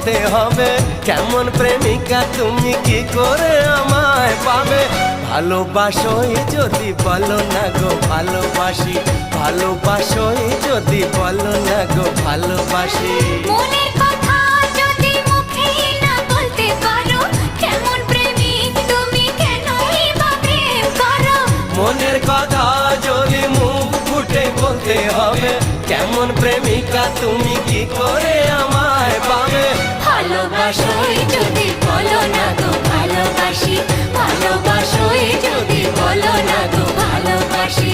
বলতে হবে কেমন প্রেমিকা তুমি কি করে আমায় পাবে। ভালোবাসোই যদি বলো না গো ভালোবাসি, ভালোবাসোই যদি বলো না গো ভালোবাসি। মনের কথা যদি মুখে না বলতে পারো, কেমন প্রেমিক তুমি কেনই বা প্রেম করো। মনের কথা যদি মুখ ফুটে বলতে হবে কেমন প্রেমিকা তুমি কি করে আমায় পাবে। ভালোবাসোই যদি বলো না গো ভালোবাসি, ভালোবাসোই যদি বলো না গো ভালোবাসি।